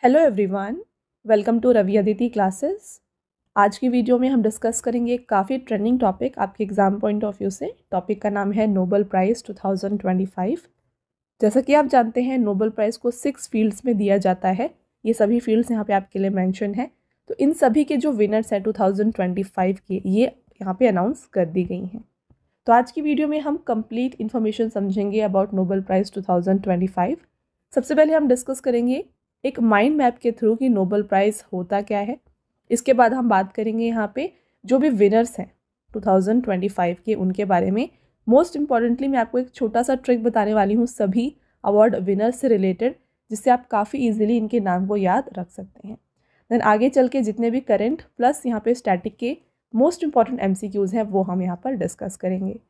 Hello everyone, welcome to Ravi Aditi classes. आज की video में हम डिस्कस करेंगे एक काफ़ी ट्रेंडिंग टॉपिक आपके एग्जाम पॉइंट ऑफ व्यू से। टॉपिक का नाम है नोबेल प्राइज़ 2025। जैसा कि आप जानते हैं नोबेल प्राइज़ को 6 फील्ड्स में दिया जाता है। ये सभी फील्ड्स यहाँ पे आपके लिए मेंशन है। तो इन सभी के जो विनर्स हैं 2025 के, ये यहाँ पे अनाउंस कर दी गई हैं। तो आज की वीडियो में हम कंप्लीट इन्फॉर्मेशन समझेंगे अबाउट नोबेल प्राइज़ 2025। सबसे पहले हम डिस्कस करेंगे एक माइंड मैप के थ्रू कि नोबेल प्राइज़ होता क्या है। इसके बाद हम बात करेंगे यहाँ पे जो भी विनर्स हैं 2025 के, उनके बारे में। मोस्ट इम्पॉर्टेंटली मैं आपको एक छोटा सा ट्रिक बताने वाली हूँ सभी अवार्ड विनर्स से रिलेटेड, जिससे आप काफ़ी इजीली इनके नाम को याद रख सकते हैं। देन आगे चल के जितने भी करंट प्लस यहाँ पे स्टैटिक के मोस्ट इंपॉर्टेंट MCQs हैं वो हम यहाँ पर डिस्कस करेंगे।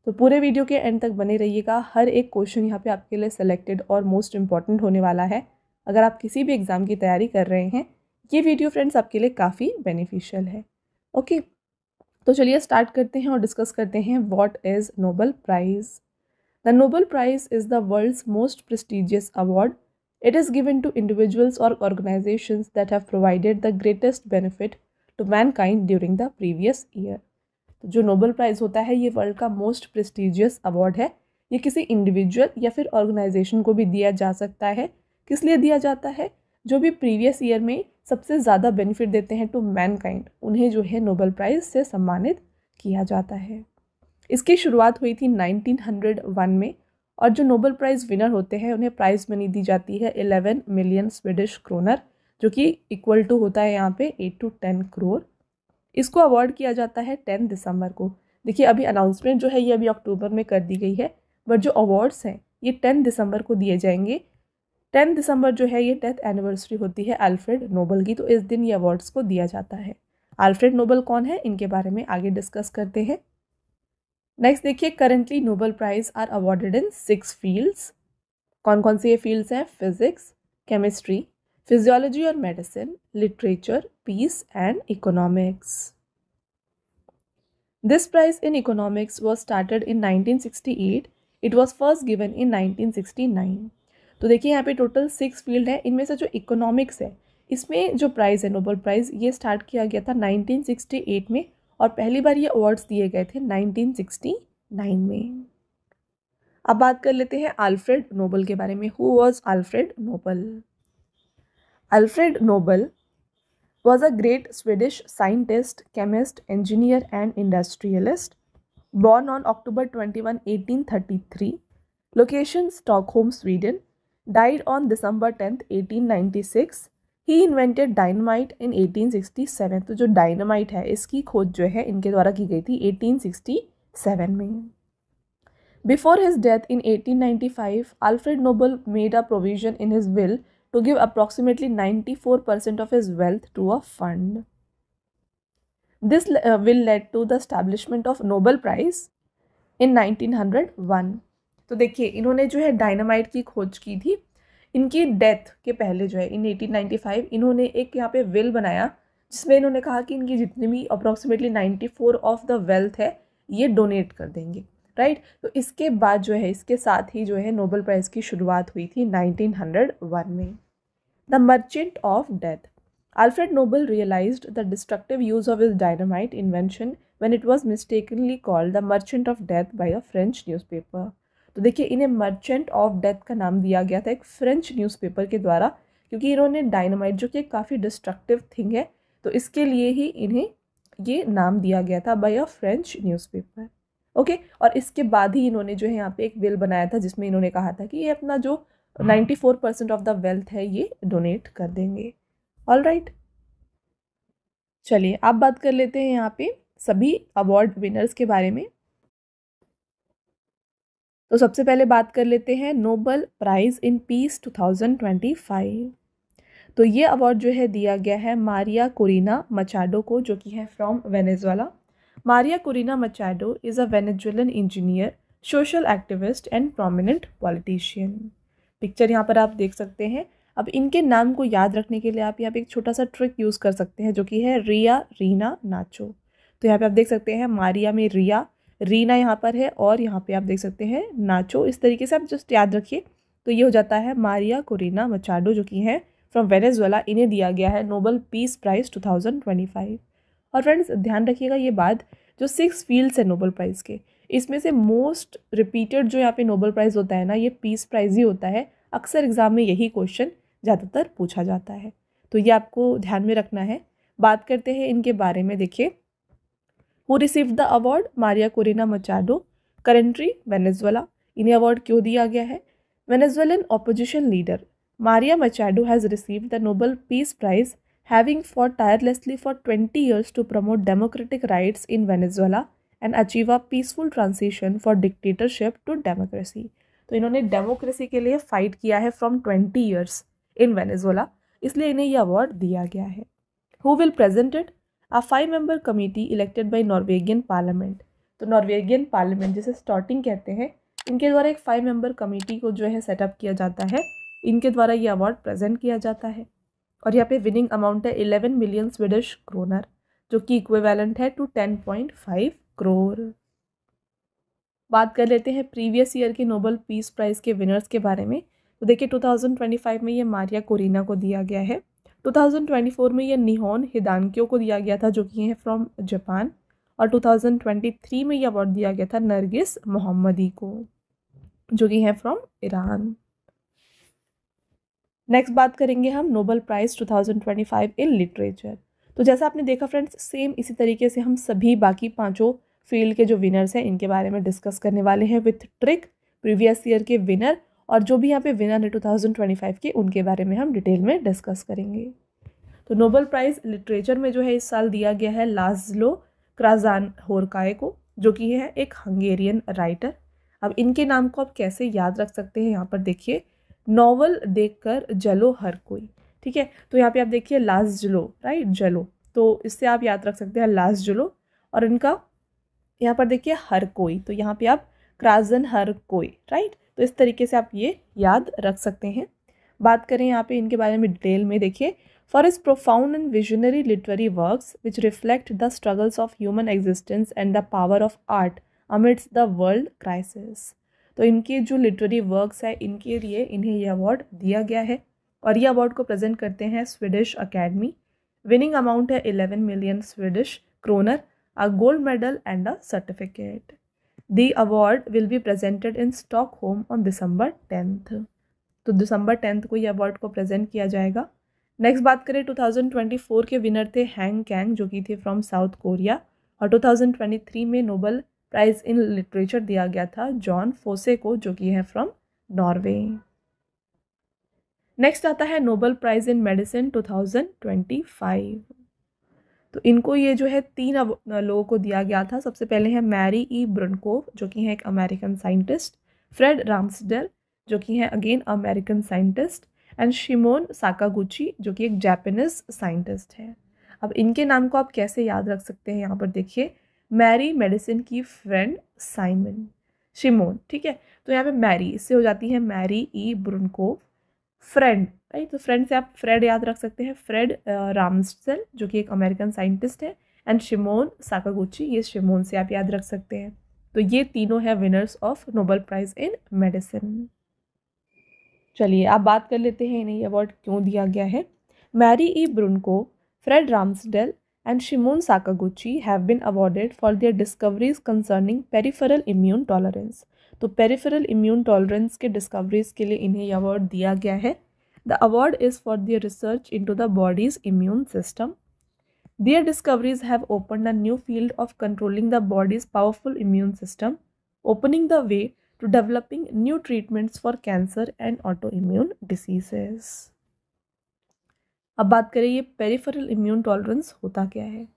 तो पूरे वीडियो के एंड तक बने रहिएगा। हर एक क्वेश्चन यहाँ पे आपके लिए सेलेक्टेड और मोस्ट इंपॉर्टेंट होने वाला है। अगर आप किसी भी एग्ज़ाम की तैयारी कर रहे हैं, ये वीडियो फ्रेंड्स आपके लिए काफ़ी बेनिफिशियल है। ओके, तो चलिए स्टार्ट करते हैं और डिस्कस करते हैं what is Nobel Prize. The Nobel Prize is the world's most prestigious award. It is given to individuals or organizations that have provided the greatest benefit to mankind during the previous year. तो जो Nobel prize होता है ये world का most prestigious award है। ये किसी individual या फिर ऑर्गेनाइजेशन को भी दिया जा सकता है। किस लिए दिया जाता है? जो भी प्रीवियस ईयर में सबसे ज़्यादा बेनिफिट देते हैं टू मैनकाइंड, उन्हें जो है नोबेल प्राइज़ से सम्मानित किया जाता है। इसकी शुरुआत हुई थी 1901 में, और जो नोबेल प्राइज़ विनर होते हैं उन्हें प्राइज़ मनी दी जाती है 11 मिलियन स्वीडिश क्रोनर, जो कि इक्वल टू होता है यहाँ पे 8 to 10 करोड़। इसको अवार्ड किया जाता है 10 दिसंबर को। देखिए अभी अनाउंसमेंट जो है ये अभी अक्टूबर में कर दी गई है, बट जो अवार्ड्स हैं ये 10 दिसंबर को दिए जाएंगे। 10 दिसंबर जो है ये डेथ एनिवर्सरी होती है अल्फ्रेड नोबेल की, तो इस दिन ये अवार्ड्स को दिया जाता है। अल्फ्रेड नोबेल कौन है, इनके बारे में आगे डिस्कस करते हैं। नेक्स्ट देखिए, currently Nobel Prize are awarded in 6 fields. कौन कौन सी ये फील्ड्स हैं? फिजिक्स, केमिस्ट्री, फिजियोलॉजी और medicine, literature, peace and economics. This prize in economics was started in 1968. It was first given in 1969. तो देखिए यहाँ पे टोटल 6 फील्ड है। इनमें से जो इकोनॉमिक्स है इसमें जो प्राइज़ है नोबेल प्राइज़, ये स्टार्ट किया गया था 1968 में, और पहली बार ये अवार्ड्स दिए गए थे 1969 में। अब बात कर लेते हैं अल्फ्रेड नोबेल के बारे में। Who was Alfred Nobel? Alfred Nobel was a great Swedish scientist, chemist, engineer and industrialist. Born on October 21, 1833. Location Stockholm, Sweden. Died on December 10th, 1896. He invented dynamite in 1867. तो जो dynamite है इसकी खोज जो है इनके द्वारा की गई थी 1867 में। Before his death in 1895, Alfred Nobel made a provision in his will to give approximately 94% of his wealth to a fund. This will led to the establishment of Nobel Prize in 1901. तो देखिए इन्होंने जो है dynamite की खोज की थी। इनकी डेथ के पहले जो है इन 1895 इन्होंने एक यहाँ पे विल बनाया, जिसमें इन्होंने कहा कि इनकी जितनी भी अप्रॉक्सीमेटली 94 ऑफ द वेल्थ है ये डोनेट कर देंगे, राइट। तो इसके बाद जो है इसके साथ ही जो है नोबेल प्राइज़ की शुरुआत हुई थी 1901 में। The merchant of death. Alfred Nobel realized the destructive use of his dynamite invention when it was mistakenly called the Merchant of Death by a French newspaper. तो देखिए इन्हें मर्चेंट ऑफ डेथ का नाम दिया गया था एक फ्रेंच न्यूज़पेपर के द्वारा, क्योंकि इन्होंने डायनामाइट जो कि काफ़ी डिस्ट्रक्टिव थिंग है, तो इसके लिए ही इन्हें ये नाम दिया गया था by a French newspaper. Okay, और इसके बाद ही इन्होंने जो है यहाँ पे एक बिल बनाया था जिसमें इन्होंने कहा था कि ये अपना जो 94% ऑफ द वेल्थ है ये डोनेट कर देंगे। ऑल राइट, चलिए आप बात कर लेते हैं यहाँ पे सभी अवार्ड विनर्स के बारे में। तो सबसे पहले बात कर लेते हैं नोबेल प्राइज़ इन पीस 2025। तो ये अवार्ड जो है दिया गया है मारिया कोरिना मचाडो को, जो कि है from Venezuela. Maria Corina Machado is a Venezuelan engineer, social activist and prominent politician. Picture यहाँ पर आप देख सकते हैं। अब इनके नाम को याद रखने के लिए आप यहाँ पे एक छोटा सा ट्रिक यूज़ कर सकते हैं, जो कि है रिया, रीना, नाचो। तो यहाँ पे आप देख सकते हैं मारिया में रिया, रीना यहाँ पर है, और यहाँ पे आप देख सकते हैं नाचो। इस तरीके से आप जस्ट याद रखिए, तो ये हो जाता है मारिया कोरिना मचाडो, जो कि है फ्रॉम वेनेजुएला, इन्हें दिया गया है नोबल पीस प्राइज़ 2025। और फ्रेंड्स ध्यान रखिएगा ये बात, जो 6 फील्ड्स है नोबल प्राइज़ के, इसमें से मोस्ट रिपीटेड जो यहाँ पे नोबल प्राइज़ होता है ना, ये पीस प्राइज़ ही होता है। अक्सर एग्जाम में यही क्वेश्चन ज़्यादातर पूछा जाता है, तो ये आपको ध्यान में रखना है। बात करते हैं इनके बारे में। देखिए, who received the award, Maria Corina Machado, country Venezuela. इन्हें अवार्ड क्यों दिया गया है? Venezuelan opposition leader Maria Machado has received the Nobel Peace Prize having fought tirelessly for 20 years to promote democratic rights in Venezuela and achieve a peaceful transition for dictatorship to democracy। तो इन्होंने democracy के लिए fight किया है from 20 years in Venezuela, इसलिए इन्हें यह award दिया गया है। Who will present it? A 5-member committee elected by Norwegian parliament. तो नॉर्वेगियन पार्लियामेंट जिसे स्टॉर्टिंग कहते हैं, इनके द्वारा एक 5-member कमिटी को जो है सेटअप किया जाता है, इनके द्वारा ये अवार्ड प्रेजेंट किया जाता है। और यहाँ पे विनिंग अमाउंट है 11 मिलियन स्वीडिश क्रोनर, जो कि इक्विवेलेंट है टू 10.5 करोड़। बात कर लेते हैं प्रीवियस ईयर के नोबल पीस प्राइज के विनर्स के बारे में। तो देखिए 2025 में ये मारिया कोरिना को दिया गया है। 2024 में ये निहोन हिदानक्यो को दिया गया था, जो कि है फ्रॉम जापान। और 2023 में ये अवार्ड दिया गया था नरगिस मोहम्मदी को, जो कि है फ्रॉम ईरान। नेक्स्ट बात करेंगे हम नोबल प्राइज़ 2025 इन लिटरेचर। तो जैसा आपने देखा फ्रेंड्स, सेम इसी तरीके से हम सभी बाकी 5 फील्ड के जो विनर्स हैं इनके बारे में डिस्कस करने वाले हैं विथ ट्रिक, प्रीवियस ईयर के विनर, और जो भी यहाँ पे विनर है 2025 के, उनके बारे में हम डिटेल में डिस्कस करेंगे। तो नोबल प्राइज़ लिटरेचर में जो है इस साल दिया गया है लाज़लो क्राज़ानहोरकाय को, जो कि है एक हंगेरियन राइटर। अब इनके नाम को आप कैसे याद रख सकते हैं, यहाँ पर देखिए, नॉवल देखकर जलो हर कोई, ठीक है। तो यहाँ पे आप देखिए लाज़लो, राइट, जलो, तो इससे आप याद रख सकते हैं लाज़लो। और इनका यहाँ पर देखिए हर कोई, तो यहाँ पे आप क्राज़न हर कोई, राइट। तो इस तरीके से आप ये याद रख सकते हैं। बात करें यहाँ पे इनके बारे में डिटेल में, देखिए, for his profound and visionary literary works which reflect the struggles of human existence and the power of art amidst the world crisis. तो इनके जो लिटरेरी वर्क्स है, इनके लिए इन्हें यह अवार्ड दिया गया है। और ये अवार्ड को प्रेजेंट करते हैं स्वीडिश अकेडमी। विनिंग अमाउंट है 11 million Swedish kroner, a gold medal and a certificate. The award will be presented in Stockholm on December 10th। तो December 10th को ये अवार्ड को प्रेजेंट किया जाएगा। नेक्स्ट बात करें 2024 के विनर थे हैंग कैंग, जो कि थे फ्रॉम साउथ कोरिया। और 2023 में नोबल प्राइज इन लिटरेचर दिया गया था जॉन फोसे को, जो कि है फ्रॉम नॉर्वे। नेक्स्ट आता है नोबल प्राइज इन मेडिसिन 2025। तो इनको ये जो है 3 लोगों को दिया गया था। सबसे पहले है मैरी ई ब्रुनकोव, जो कि है एक अमेरिकन साइंटिस्ट, फ्रेड राम्सडेल, जो कि है again American scientist, and Simeon Sakaguchi, जो कि एक जापानीज साइंटिस्ट है। अब इनके नाम को आप कैसे याद रख सकते हैं, यहाँ पर देखिए, मैरी मेडिसिन की फ्रेंड साइमन, शिमोन, ठीक है। तो यहाँ पे मैरी, इससे हो जाती है मैरी ई ब्रुनकोव, फ्रेंड, राइट। तो फ्रेंड से आप फ्रेड याद रख सकते हैं, फ्रेड राम्सडेल, जो कि एक अमेरिकन साइंटिस्ट है, एंड शिमोन साकागुची, ये शिमोन से आप याद रख सकते हैं। तो ये तीनों है winners of Nobel Prize in medicine. चलिए आप बात कर लेते हैं इन्हें अवार्ड क्यों दिया गया है। Mary E Brunkow, Fred Ramsdell and Shimon Sakaguchi have been awarded for their discoveries concerning peripheral immune tolerance। तो peripheral immune tolerance के discoveries के लिए इन्हें अवार्ड दिया गया है। The award is for their research into the body's immune system। Their discoveries have opened a new field of controlling the body's powerful immune system, opening the way to developing new treatments for cancer and autoimmune diseases। अब बात करें ये peripheral immune tolerance होता क्या है।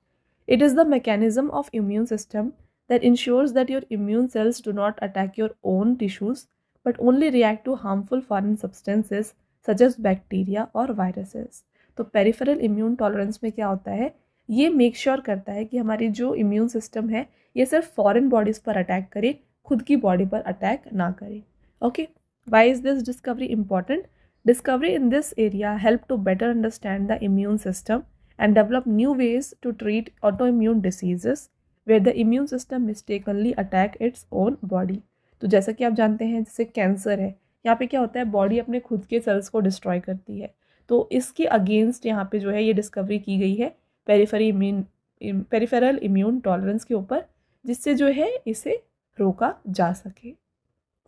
It is the mechanism of immune system that ensures that your immune cells do not attack your own tissues but only react to harmful foreign substances such as bacteria और viruses. तो peripheral immune tolerance में क्या होता है, ये make sure करता है कि हमारी जो इम्यून सिस्टम है ये सिर्फ फॉरेन बॉडीज़ पर अटैक करे, खुद की बॉडी पर अटैक ना करे। Okay, why is this discovery important? Discovery in this area help to better understand the immune system and develop new ways to treat autoimmune diseases where the immune system mistakenly attack its own body। तो जैसा कि आप जानते हैं, जैसे cancer है, यहाँ पे क्या होता है, बॉडी अपने खुद के सेल्स को डिस्ट्रॉय करती है। तो इसके अगेंस्ट यहाँ पे जो है ये डिस्कवरी की गई है पेरिफेरल इम्यून टॉलरेंस के ऊपर, जिससे जो है इसे रोका जा सके।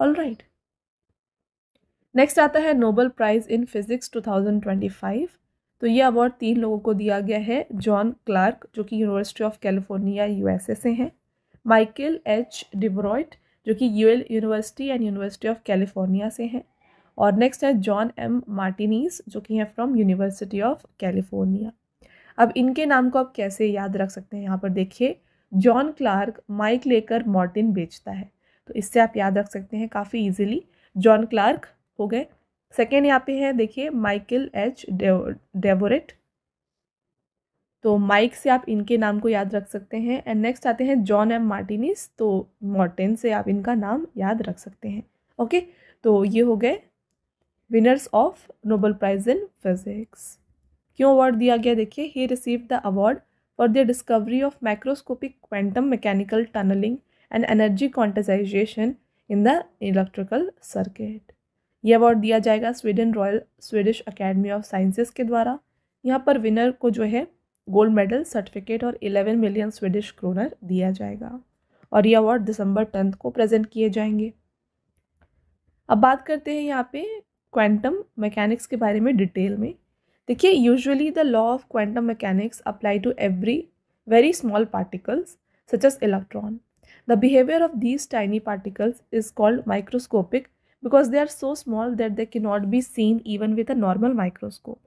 ऑलराइट, नेक्स्ट आता है नोबेल प्राइज इन फिजिक्स 2025। तो ये अवार्ड 3 लोगों को दिया गया है। जॉन क्लार्क जो कि यूनिवर्सिटी ऑफ कैलिफोर्निया यूएसए से हैं, माइकल एच डिब्रॉयट जो कि Yale University and University of California से हैं, और नेक्स्ट है जॉन एम मार्टिनीज जो कि हैं फ्रॉम यूनिवर्सिटी ऑफ कैलिफोर्निया। अब इनके नाम को आप कैसे याद रख सकते हैं, यहाँ पर देखिए, जॉन क्लार्क माइक लेकर मार्टिन बेचता है, तो इससे आप याद रख सकते हैं काफ़ी इजीली। जॉन क्लार्क हो गए। सेकेंड यहाँ पे है देखिए माइकल एच डेवोरेट, तो माइक से आप इनके नाम को याद रख सकते हैं। एंड नेक्स्ट आते हैं जॉन एम मार्टिनिस, तो मार्टिन से आप इनका नाम याद रख सकते हैं। ओके, तो ये हो गए winners of Nobel prize in physics. क्यों अवार्ड दिया गया, देखिए, he received the award for the discovery of microscopic quantum mechanical tunnelling and energy quantisation in the electrical circuit. ये अवार्ड दिया जाएगा Royal Swedish Academy of Sciences के द्वारा। यहाँ पर विनर को जो है गोल्ड मेडल, सर्टिफिकेट और 11 मिलियन स्वीडिश क्रोनर दिया जाएगा, और ये अवार्ड दिसंबर 10 को प्रेजेंट किए जाएंगे। अब बात करते हैं यहाँ पे क्वांटम मैकेनिक्स के बारे में डिटेल में। देखिए, usually the law of quantum mechanics apply to every very small particles such as electron. The behaviour of these tiny particles is called microscopic because they are so small that they cannot be seen even with a normal microscope.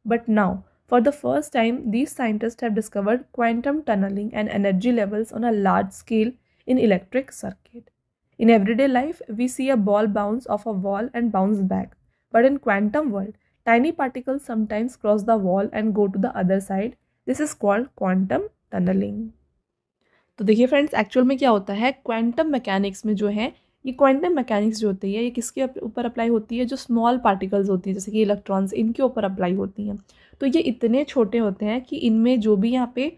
But now, for the first time, these scientists have discovered quantum tunneling and energy levels on a large scale in electric circuit. In everyday life, we see a ball bounce off a wall and bounce back. But in quantum world, tiny particles sometimes cross the wall and go to the other side. This is called quantum tunneling. तो देखिए friends, actual में क्या होता है, quantum mechanics में जो है ये क्वांटम मैकेनिक्स जो होती है ये किसके ऊपर अप्लाई होती है, जो स्मॉल पार्टिकल्स होती है जैसे कि इलेक्ट्रॉन्स, इनके ऊपर अप्लाई होती हैं। तो ये इतने छोटे होते हैं कि इनमें जो भी यहाँ पे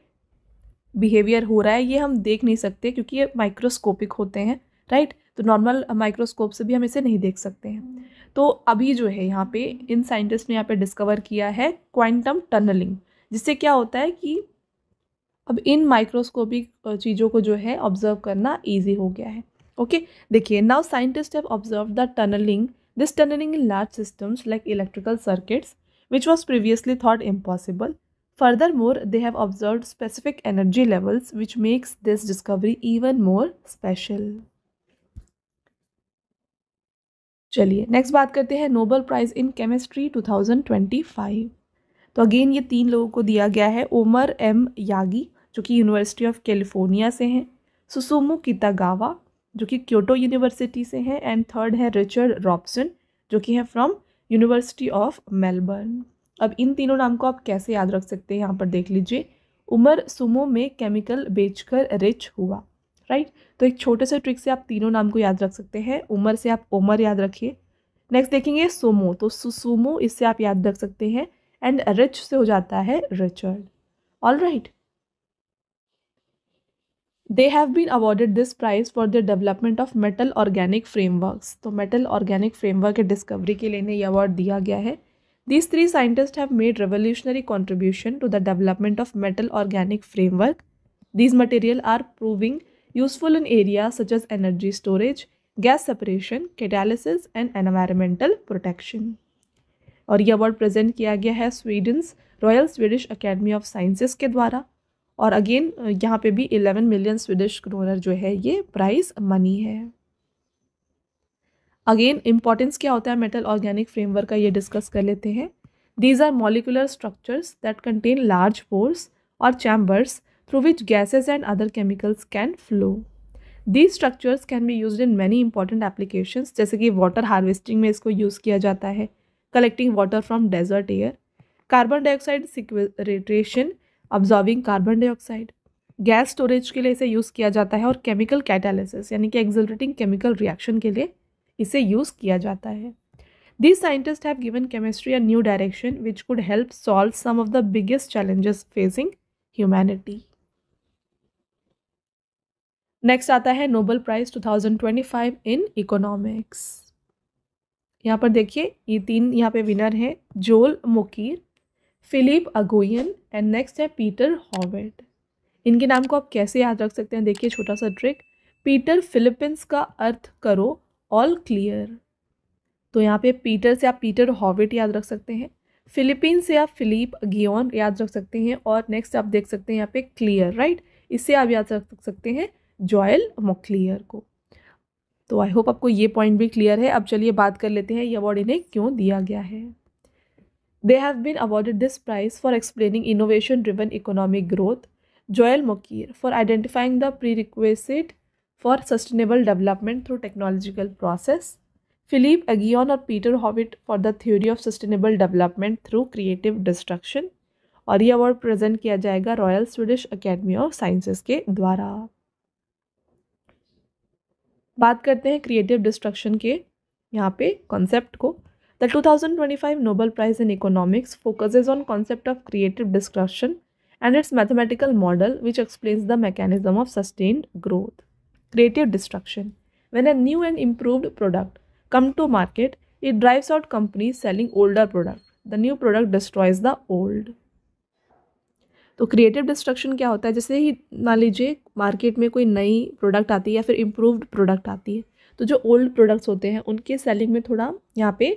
बिहेवियर हो रहा है ये हम देख नहीं सकते, क्योंकि ये माइक्रोस्कोपिक होते हैं, राइट। तो नॉर्मल माइक्रोस्कोप से भी हम इसे नहीं देख सकते हैं। तो अभी जो है यहाँ पे इन साइंटिस्ट ने यहाँ पे डिस्कवर किया है क्वांटम टनलिंग, जिससे क्या होता है कि अब इन माइक्रोस्कोपिक चीज़ों को जो है ऑब्जर्व करना ईजी हो गया है। ओके, देखिए, now scientist have observe the tunnelling this tunnelling in large systems like electrical circuits which was previously thought impossible. Furthermore, they have observed specific energy levels which makes this discovery even more special. चलिए next बात करते हैं Nobel prize in chemistry 2025। तो again ये 3 लोगों को दिया गया है। ओमर एम यागी जो कि यूनिवर्सिटी ऑफ कैलिफोर्निया से हैं, सुसुमु कितागावा जो कि क्योटो यूनिवर्सिटी से हैं, एंड थर्ड है रिचर्ड रॉबसन जो कि है फ्रॉम यूनिवर्सिटी ऑफ मेलबर्न। अब इन तीनों नाम को आप कैसे याद रख सकते हैं, यहाँ पर देख लीजिए। उमर सुमो में केमिकल बेचकर रिच हुआ, राइट। तो एक छोटे से ट्रिक से आप तीनों नाम को याद रख सकते हैं। उमर से आप ओमर याद रखिए। नेक्स्ट देखेंगे सुमो, तो सुसुमो, इससे आप याद रख सकते हैं, एंड रिच से हो जाता है Richard. All right, they have been awarded this prize for the development of metal organic frameworks. तो मेटल ऑर्गेनिक फ्रेमवर्क के डिस्कवरी के लिए इन्हें यह अवार्ड दिया गया है। These 3 scientists have made revolutionary contribution to the development of metal organic framework. These materials are proving useful in areas such as energy storage, gas separation, catalysis and environmental protection. और ये award present किया गया है Sweden's Royal Swedish Academy of Sciences के द्वारा, और again यहाँ पे भी 11 मिलियन स्वीडिश क्रोनर जो है ये प्राइज मनी है। अगेन इंपॉर्टेंस क्या होता है मेटल ऑर्गेनिक फ्रेमवर्क का, ये डिस्कस कर लेते हैं। These are molecular structures that contain large pores और chambers through which gases and other chemicals can flow. These structures can be used in many important applications, जैसे कि वाटर हार्वेस्टिंग में इसको यूज़ किया जाता है, collecting water from desert air, carbon dioxide sequestration, absorbing carbon dioxide, gas storage के लिए इसे यूज़ किया जाता है, और केमिकल कैटालिसिस यानी कि एक्सिलरेटिंग केमिकल रिएक्शन के लिए इसे यूज़ किया जाता है। These scientists have given chemistry a new direction which could help solve some of the biggest challenges facing humanity. Next आता है Nobel Prize 2025 in Economics. यहाँ पर देखिए ये 3 यहाँ पे विनर हैं, जोल मोकीर, फिलिप अगोयन एंड नेक्स्ट है पीटर हॉवेट। इनके नाम को आप कैसे याद रख सकते हैं, देखिए छोटा सा ट्रिक। पीटर फिलिपींस का अर्थ करो ऑल क्लियर, तो यहाँ पे पीटर से आप पीटर हॉवेट याद रख सकते हैं, फिलीपीन से आप फिलिप अगियोन याद रख सकते हैं, और नेक्स्ट आप देख सकते हैं यहाँ पे क्लियर, राइट, इससे आप याद रख सकते हैं जोएल मोक्लियर को। तो आई होप आपको ये पॉइंट भी क्लियर है। अब चलिए बात कर लेते हैं ये अवार्ड इन्हें क्यों दिया गया है। They have been awarded this prize for explaining innovation driven economic growth, Joel Mokyr for identifying the prerequisite for sustainable development through technological process, Philippe Aghion और Peter Howitt for the theory of sustainable development through creative destruction. और ये award present किया जाएगा Royal Swedish Academy of Sciences के द्वारा। बात करते हैं क्रिएटिव डिस्ट्रक्शन के यहाँ पे कॉन्सेप्ट को। The 2025 Nobel prize in economics focuses on concept of creative destruction and its mathematical model which explains the mechanism of sustained growth. Creative destruction. When a new and improved product come to market, it drives out companies selling older product. The new product destroys the old. तो creative destruction क्या होता है, जैसे ही मान लीजिए market में कोई नई प्रोडक्ट आती है या फिर इम्प्रूव्ड प्रोडक्ट आती है, तो जो ओल्ड प्रोडक्ट्स होते हैं उनके सेलिंग में थोड़ा यहाँ पे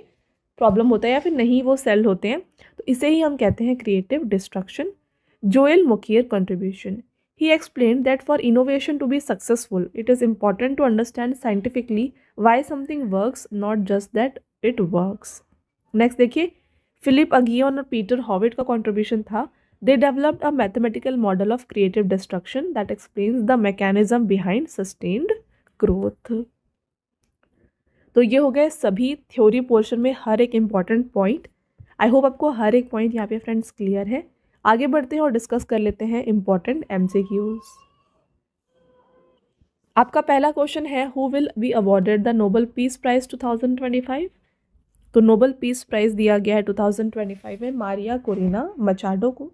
प्रॉब्लम होता है या फिर नहीं वो सेल होते हैं, तो इसे ही हम कहते हैं creative destruction. Joel Mokyr contribution. He explained that for innovation to be successful, it is important to understand scientifically why something works, not just that it works. Next देखिए, फिलिप अगियोन और Peter हॉविट का contribution था. They developed a mathematical model of creative destruction that explains the mechanism behind sustained growth. तो ये हो गए सभी theory portion में हर एक इम्पॉर्टेंट पॉइंट। आई होप आपको हर एक पॉइंट यहाँ पे फ्रेंड्स क्लियर है। आगे बढ़ते हैं और डिस्कस कर लेते हैं इम्पॉर्टेंट एमसीक्यूज। आपका पहला क्वेश्चन है, who will be awarded the Nobel peace prize 2025? तो नोबेल पीस प्राइज दिया गया है 2025 में मारिया कोरिना मचाडो को।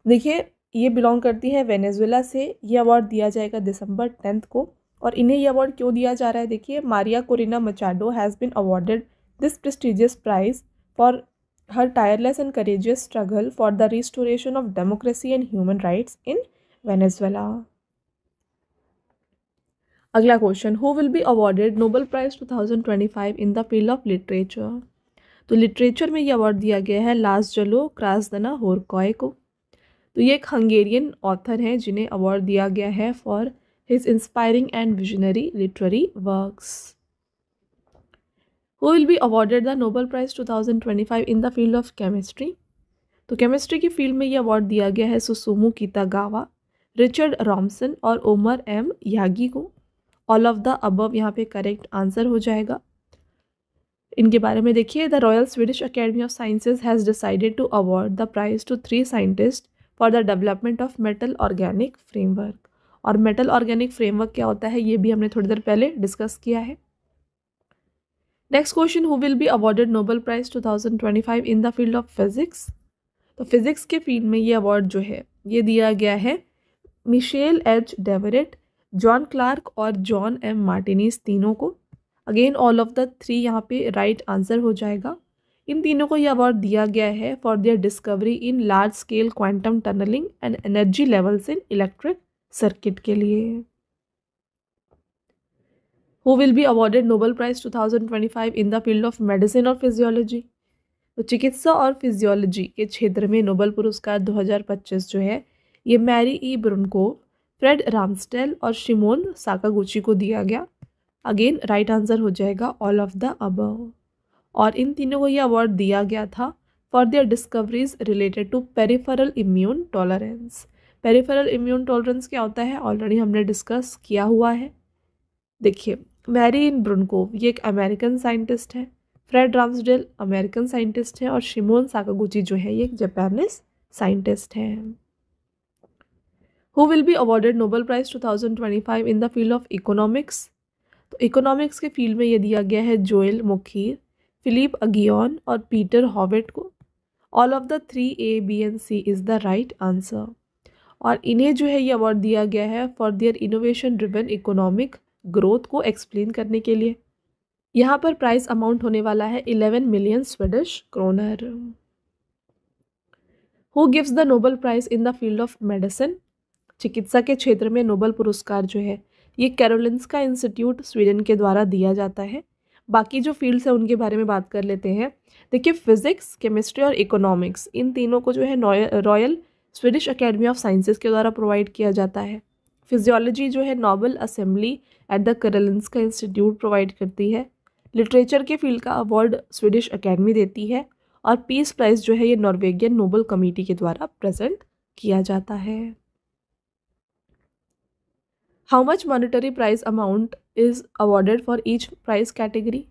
देखिए ये बिलोंग करती है वेनेजुएला से। ये अवार्ड दिया जाएगा दिसंबर 10 को। और इन्हें ये अवार्ड क्यों दिया जा रहा है, देखिए Maria Corina Machado has been awarded this prestigious prize for her tireless and courageous struggle for the restoration of democracy and human rights in Venezuela. अगला question, who will be awarded Nobel Prize 2025 in the field of literature? तो literature में ये award दिया गया है लाज़लो क्रासदना होरकॉय को। तो ये एक हंगेरियन ऑथर हैं जिन्हें अवार्ड दिया गया है for his inspiring and visionary literary works. Who will be awarded the Nobel Prize 2025 in the field of chemistry? तो केमिस्ट्री की फील्ड में ये अवार्ड दिया गया है सुसुमु कितागावा, रिचर्ड रॉमसन और ओमर एम यागी को। ऑल ऑफ द अबव यहाँ पे करेक्ट आंसर हो जाएगा। इनके बारे में देखिए, the Royal Swedish Academy of Sciences has decided to award the prize to 3 scientist for the development of metal organic framework. और मेटल ऑर्गेनिक फ्रेमवर्क क्या होता है ये भी हमने थोड़ी देर पहले डिस्कस किया है। Next question, who will be awarded Nobel Prize 2025 in the field of physics? तो फिजिक्स के फील्ड में ये अवार्ड जो है ये दिया गया है Michel H Devoret, John Clarke और जॉन एम मार्टिनीज तीनों को। अगेन ऑल ऑफ द 3 यहाँ पे राइट आंसर हो जाएगा। इन तीनों को ये अवार्ड दिया गया है for their discovery in large scale quantum tunnelling and energy levels in electric circuit के लिए। Who will be awarded Nobel Prize 2025 in the field of medicine और फिजियोलॉजी? तो चिकित्सा और फिजियोलॉजी के क्षेत्र में नोबेल पुरस्कार 2025 जो है ये मैरी ई ब्रुनकोव, फ्रेड रामस्टेल और शिमोन साकागुची को दिया गया। अगेन राइट आंसर हो जाएगा ऑल ऑफ द अबव। और इन तीनों को ये अवार्ड दिया गया था for their discoveries related to peripheral immune tolerance. Peripheral immune tolerance क्या होता है ऑलरेडी हमने डिस्कस किया हुआ है। देखिए मैरी इन ब्रुनकोव ये एक अमेरिकन साइंटिस्ट है, फ्रेड रामसडेल अमेरिकन साइंटिस्ट है और शिमोन साकागुची जो है ये एक जापानीज साइंटिस्ट है। Who will be awarded Nobel Prize 2025 in the field of economics? तो इकोनॉमिक्स के फील्ड में ये दिया गया है जोएल मोकीर, फिलिप अगियोन और पीटर हॉवेट को। All of the 3 A, B and C is the right answer. और इन्हें जो है ये अवार्ड दिया गया है for there innovation driven economic growth को एक्सप्लेन करने के लिए। यहाँ पर प्राइस अमाउंट होने वाला है 11 million Swedish kronor. Who gives the Nobel prize in the field of medicine? चिकित्सा के क्षेत्र में नोबेल पुरस्कार जो है ये कैरोलिंस्का इंस्टीट्यूट स्वीडन के द्वारा दिया जाता है। बाकी जो फील्ड्स है उनके बारे में बात कर लेते हैं। देखिए, फिजिक्स, केमिस्ट्री और इकोनॉमिक्स, इन तीनों को जो है royal Swedish Academy of sciences के द्वारा प्रोवाइड किया जाता है। फिजियोलॉजी जो है Nobel assembly at the Karolinska institute provide करती है। लिटरेचर के फील्ड का अवार्ड स्वीडिश अकेडमी देती है। और पीस प्राइज जो है ये नॉर्वेगियन नोबेल कमेटी के द्वारा प्रेजेंट किया जाता है। How much monetary prize amount is awarded for each prize category?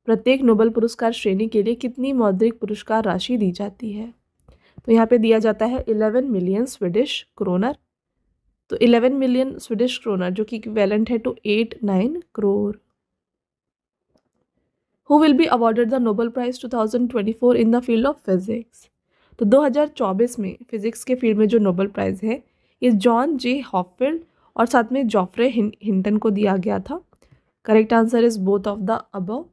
प्रत्येक नोबेल पुरस्कार श्रेणी के लिए कितनी मौद्रिक पुरस्कार राशि दी जाती है? तो यहाँ पे दिया जाता है 11 मिलियन स्वीडिश क्रोनर। तो 11 मिलियन स्वीडिश क्रोनर जो कि इक्विवेलेंट है to 89 crore. Who will be awarded the Nobel Prize 2024 in the field of physics? तो 2024 में फिजिक्स के फील्ड में जो नोबेल प्राइज है ये जॉन जे हॉपफील्ड और साथ में जॉफ्रे हिंटन को दिया गया था। Correct answer is both of the above.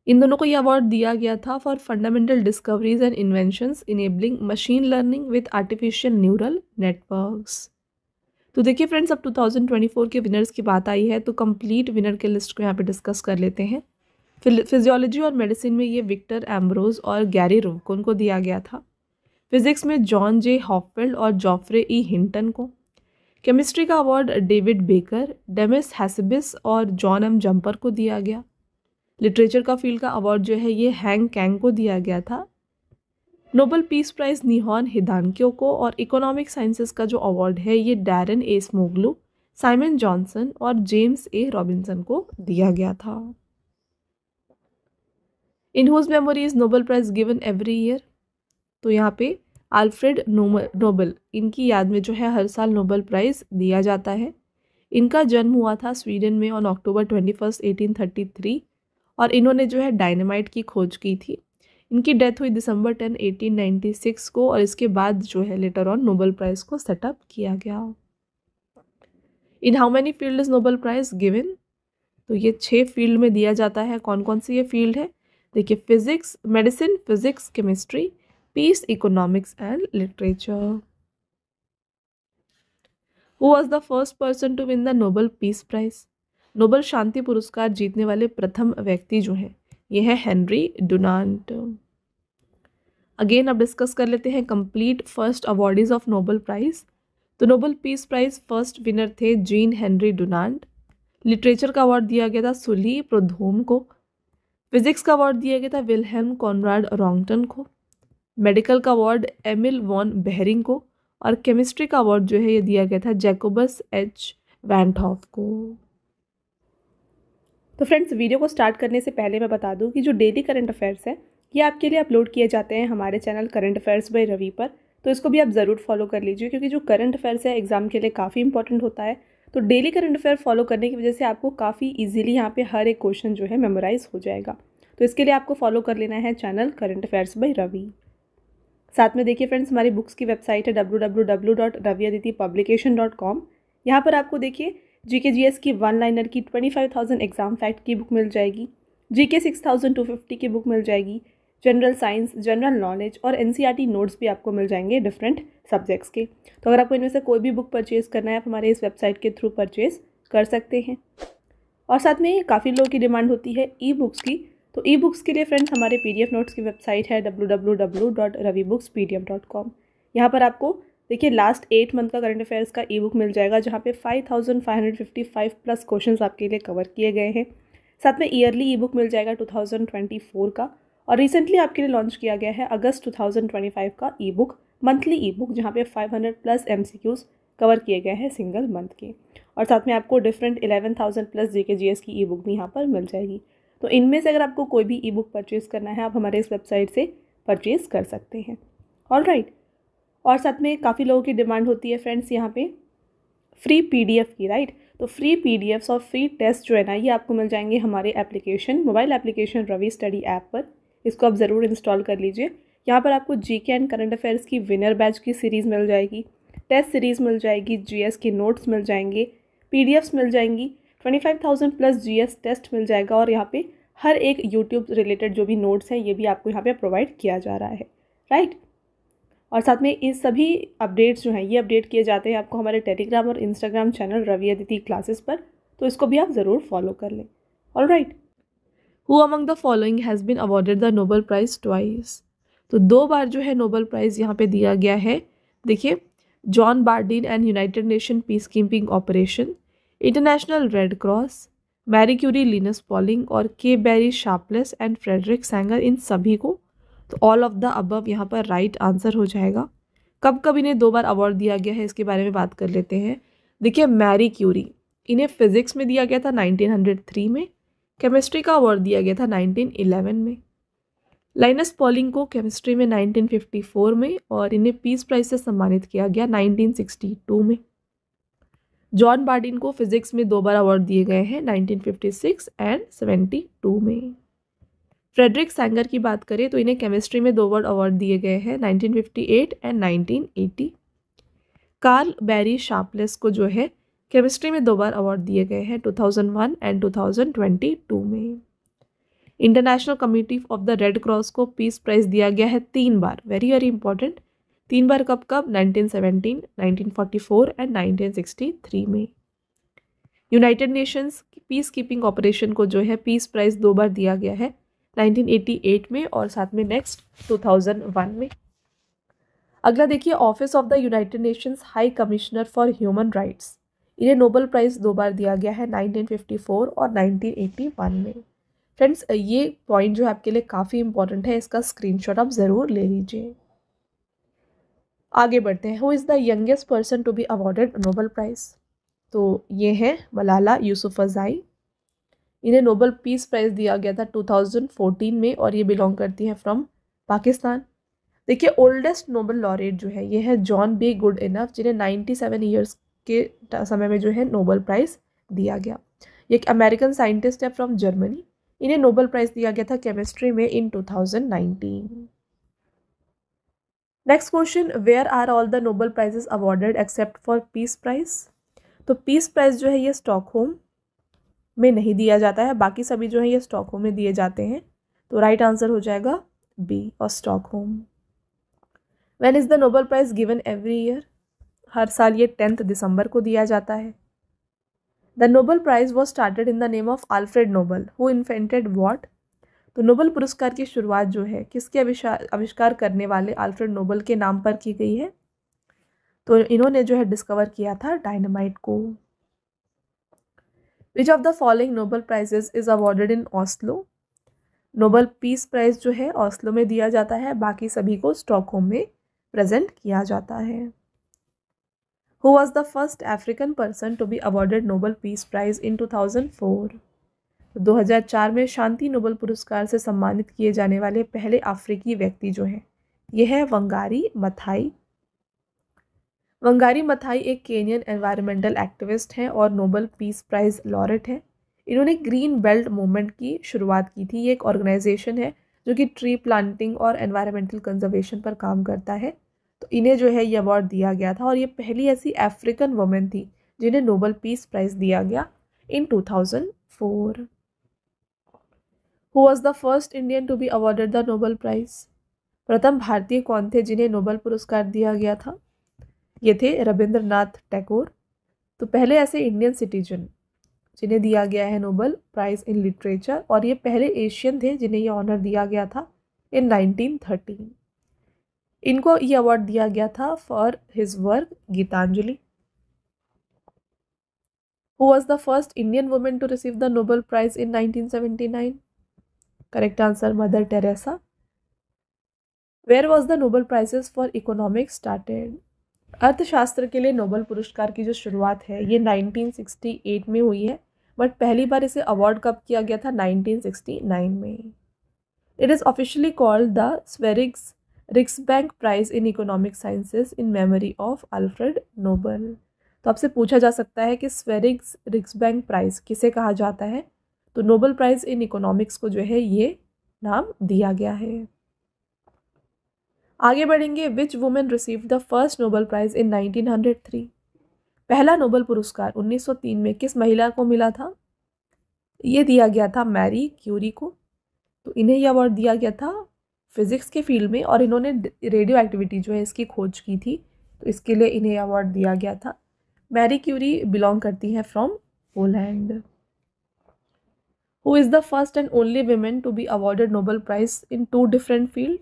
इन दोनों को ये अवार्ड दिया गया था for fundamental discoveries and inventions enabling machine learning with artificial neural networks. तो देखिए फ्रेंड्स, अब 2024 के विनर्स की बात आई है तो कंप्लीट विनर के लिस्ट को यहाँ पे डिस्कस कर लेते हैं। फिजियोलॉजी और मेडिसिन में ये विक्टर एम्ब्रोज और गैरी रुवकोन को दिया गया था। फिजिक्स में जॉन जे हॉपफील्ड और जॉफ्रे ई हिंटन को। केमिस्ट्री का अवार्ड डेविड बेकर, डेमिस हैसिबिस और जॉन एम जंपर को दिया गया। लिटरेचर का फील्ड का अवार्ड जो है ये हैंग कैंग को दिया गया था। Nobel piece Prize Nihon Hidankyo को। और इकोनॉमिक साइंसेस का जो अवार्ड है ये Daron A Acemoglu, Simon Johnson और जेम्स ए रॉबिन्सन को दिया गया था। In whose memory is Nobel prize given every year? तो यहाँ पे अल्फ्रेड नोबेल, इनकी याद में जो है हर साल नोबेल प्राइज दिया जाता है। इनका जन्म हुआ था स्वीडन में ऑन अक्टूबर 21, 1833 और इन्होंने जो है डायनामाइट की खोज की थी। इनकी डेथ हुई दिसंबर 10, 1896 को और इसके बाद जो है लेटर ऑन नोबेल प्राइज को सेटअप किया गया। In how many field is Nobel prize given? तो ये 6 फील्ड में दिया जाता है। कौन कौन सी ये फील्ड है? देखिए, physics, medicine, physics, chemistry, peace, economics and literature. Who was the first person to win the Nobel piece prize? Nobel शांति पुरस्कार जीतने वाले प्रथम व्यक्ति जो है ये है हेनरी डुनांट। अगेन अब डिस्कस कर लेते हैं complete first awardees of Nobel prize. तो Nobel piece prize first winner थे जीन हेनरी डुनांट। लिटरेचर का अवार्ड दिया गया था सुली प्रोधोम को। फिजिक्स का अवार्ड दिया गया था विल्हेल्म कॉनराड रॉन्गटन को। मेडिकल का अवार्ड एमिल वॉन बेहरिंग को। और केमिस्ट्री का अवार्ड जो है ये दिया गया था जैकोबस एच वैंटहॉफ को। तो फ्रेंड्स, वीडियो को स्टार्ट करने से पहले मैं बता दूं कि जो डेली करंट अफेयर्स है ये आपके लिए अपलोड किए जाते हैं हमारे channel current affairs by Ravi पर। तो इसको भी आप ज़रूर फॉलो कर लीजिए क्योंकि जो करंट अफेयर्स है एग्जाम के लिए काफ़ी इंपॉर्टेंट होता है। तो डेली करंट अफेयर फॉलो करने की वजह से आपको काफ़ी ईजिली यहाँ पे हर एक क्वेश्चन जो है मेमोराइज हो जाएगा। तो इसके लिए आपको फॉलो कर लेना है channel current affairs by Ravi. साथ में देखिए फ्रेंड्स, हमारी बुक्स की वेबसाइट है www.raviaditipublication.com। यहाँ पर आपको देखिए जीके जीएस की 1 लाइनर की 25,000 एग्जाम फैक्ट की बुक मिल जाएगी। जीके 6,250 की बुक मिल जाएगी। जनरल साइंस, जनरल नॉलेज और एनसीईआरटी नोट्स भी आपको मिल जाएंगे डिफरेंट सब्जेक्ट्स के। तो अगर आपको इनमें से कोई भी बुक परचेज करना है आप हमारे इस वेबसाइट के थ्रू परचेज कर सकते हैं। और साथ में काफ़ी लोगों की डिमांड होती है ई बुक्स की। तो ई बुक्स के लिए फ्रेंड्स हमारे पीडीएफ नोट्स की वेबसाइट है www.ravibookspdf.com। यहाँ पर आपको देखिए लास्ट 8 मंथ का करंट अफेयर्स का ई बुक मिल जाएगा जहाँ पे 5,555 प्लस क्वेश्चंस आपके लिए कवर किए गए हैं। साथ में ईयरली ई बुक मिल जाएगा 2024 का। और रिसेंटली आपके लिए लॉन्च किया गया है अगस्त 2025 का ई बुक, मंथली ई बुक, जहाँ पे 500 प्लस MCQs कवर किए गए हैं सिंगल मंथ के। और साथ में आपको डिफरेंट 11,000 प्लस जीके जीएस की ई बुक भी यहाँ पर मिल जाएगी। तो इनमें से अगर आपको कोई भी ई बुक परचेज़ करना है आप हमारे इस वेबसाइट से परचेज़ कर सकते हैं। ऑलराइट। और साथ में काफ़ी लोगों की डिमांड होती है फ्रेंड्स यहाँ पे फ्री PDF की, राइट। तो फ्री PDFs और फ्री टेस्ट जो है ना ये आपको मिल जाएंगे हमारे application, mobile application Ravi study app पर। इसको आप ज़रूर इंस्टॉल कर लीजिए। यहाँ पर आपको जीके एंड करंट अफेयर्स की विनर बैच की सीरीज़ मिल जाएगी, टेस्ट सीरीज़ मिल जाएगी, GS के नोट्स मिल जाएंगे, PDFs मिल जाएंगी, 25,000 प्लस GS टेस्ट मिल जाएगा और यहाँ पे हर एक यूट्यूब रिलेटेड जो भी नोट्स हैं ये भी आपको यहाँ पे प्रोवाइड किया जा रहा है, राइट। और साथ में इस सभी अपडेट्स जो हैं ये अपडेट किए जाते हैं आपको हमारे टेलीग्राम और Instagram channel Ravi Aditi classes पर, तो इसको भी आप ज़रूर फॉलो कर लें। Alright, who among the following has been awarded the Nobel Prize twice. तो 2 बार जो है नोबेल प्राइज़ यहाँ पे दिया गया है। देखिए, John Bardeen and United Nation peace keeping operation, International Red Cross, Marie Curie, Linus Pauling और K Barry Sharpless and Frederick Sanger, इन सभी को। तो ऑल ऑफ द अबव यहाँ पर राइट आंसर हो जाएगा। कब कब इन्हें 2 बार अवार्ड दिया गया है इसके बारे में बात कर लेते हैं। देखिए, मैरी क्यूरी, इन्हें फिजिक्स में दिया गया था 1903 में, केमिस्ट्री का अवार्ड दिया गया था 1911 में। लाइनस पॉलिंग को केमिस्ट्री में 1954 में और इन्हें पीस प्राइज से सम्मानित किया गया 1962 में। जॉन बार्डिन को फिजिक्स में 2 बार अवार्ड दिए गए हैं 1956 एंड 72 में। फ्रेडरिक सैंगर की बात करें तो इन्हें केमिस्ट्री में 2 बार अवार्ड दिए गए हैं 1958 एंड 1980। कार्ल बैरी शार्पलेस को जो है केमिस्ट्री में 2 बार अवार्ड दिए गए हैं 2001 एंड 2022 में। International committee of the red cross को पीस प्राइज दिया गया है 3 बार, वेरी वेरी इंपॉर्टेंट। 3 बार कब कब? 1917, 1944 एंड 1963 में। United Nations piece keeping operation को जो है पीस प्राइज 2 बार दिया गया है 1988 में और साथ में नेक्स्ट 2001 में। अगला देखिए, office of the United Nations high commissioner for human rights, इन्हें नोबेल प्राइज 2 बार दिया गया है 1954 और 1981 में। फ्रेंड्स, ये पॉइंट जो आपके लिए काफ़ी इंपॉर्टेंट है, इसका स्क्रीनशॉट आप ज़रूर ले लीजिए। आगे बढ़ते हैं। Who is the youngest person to be awarded Nobel prize. तो ये है मलाला यूसुफज़ई, इन्हें नोबेल पीस प्राइज़ दिया गया था 2014 में और ये बिलोंग करती हैं फ्रॉम पाकिस्तान। देखिए, ओल्डेस्ट नोबेल लॉरेट जो है ये है जॉन बी गुड इनफ, जिन्हें 97 ईयर्स के समय में जो है नोबेल प्राइज़ दिया गया। ये एक अमेरिकन साइंटिस्ट है फ्रॉम जर्मनी, इन्हें नोबेल प्राइज़ दिया गया था केमिस्ट्री में in 2019। Next question, where are all the Nobel prizes awarded except for peace prize. तो पीस प्राइज जो है ये स्टॉकहोम में नहीं दिया जाता है, बाकी सभी जो है ये स्टॉकहोम में दिए जाते हैं। तो राइट आंसर हो जाएगा बी और Stockholm. When is the Nobel prize given every year. हर साल ये 10 दिसंबर को दिया जाता है। The Nobel prize was started in the name of Alfred Nobel who invented what. तो नोबेल पुरस्कार की शुरुआत जो है किसके आविष्कार करने वाले अल्फ्रेड नोबल के नाम पर की गई है। तो इन्होंने जो है डिस्कवर किया था डायनामाइट को। Which of the following Nobel prizes is awarded in Oslo. Nobel peace prize जो है ऑस्लो में दिया जाता है, बाकी सभी को स्टॉकहोम में प्रेजेंट किया जाता है। Who was the first African person to be awarded Nobel piece Prize in 2004। 2004 में शांति नोबेल पुरस्कार से सम्मानित किए जाने वाले पहले अफ्रीकी व्यक्ति जो हैं यह है वंगारी मथाई। वंगारी मथाई एक केनियन एनवायरमेंटल एक्टिविस्ट हैं और नोबेल पीस प्राइज लॉरेट हैं। इन्होंने ग्रीन बेल्ट मूवमेंट की शुरुआत की थी। ये एक ऑर्गेनाइजेशन है जो कि ट्री प्लांटिंग और एनवायरमेंटल कंजर्वेशन पर काम करता है। तो इन्हें जो है ये अवार्ड दिया गया था और ये पहली ऐसी अफ्रीकन वुमेन थी जिन्हें नोबेल पीस प्राइज दिया गया in 2004। Who was the first Indian to be awarded the Nobel Prize. प्रथम भारतीय कौन थे जिन्हें नोबेल पुरस्कार दिया गया था। ये थे रविंद्रनाथ टैगोर। तो पहले ऐसे इंडियन सिटीजन जिन्हें दिया गया है नोबेल प्राइज इन लिटरेचर और ये पहले एशियन थे जिन्हें ये ऑनर दिया गया था इन 1913। इनको ये अवार्ड दिया गया था for his work Gitanjali. Who was the first Indian women to receive the Nobel prize in 1979। Correct answer mother Teresa. Where was the Nobel prizes for economics started. अर्थशास्त्र के लिए नोबेल पुरस्कार की जो शुरुआत है ये 1968 में हुई है, बट पहली बार इसे अवार्ड कब किया गया था 1969 में। It is officially called the Sveriges Riksbank prize in economic sciences in memory of Alfred Nobel. तो आपसे पूछा जा सकता है कि स्वेरिग्स रिक्सबैंक प्राइज किसे कहा जाता है। तो नोबेल प्राइज इन इकोनॉमिक्स को जो है ये नाम दिया गया है। आगे बढ़ेंगे। Which women received the first Nobel prize in 1903। पहला नोबेल पुरस्कार 1903 में किस महिला को मिला था? ये दिया गया था मैरी क्यूरी को। तो इन्हें यह अवार्ड दिया गया था फिजिक्स के फील्ड में, और इन्होंने रेडियो एक्टिविटी जो है इसकी खोज की थी, तो इसके लिए इन्हें अवार्ड दिया गया था। मैरी क्यूरी बिलोंग करती हैं from Poland. Who is the first and only women to be awarded Nobel prize in 2 different field?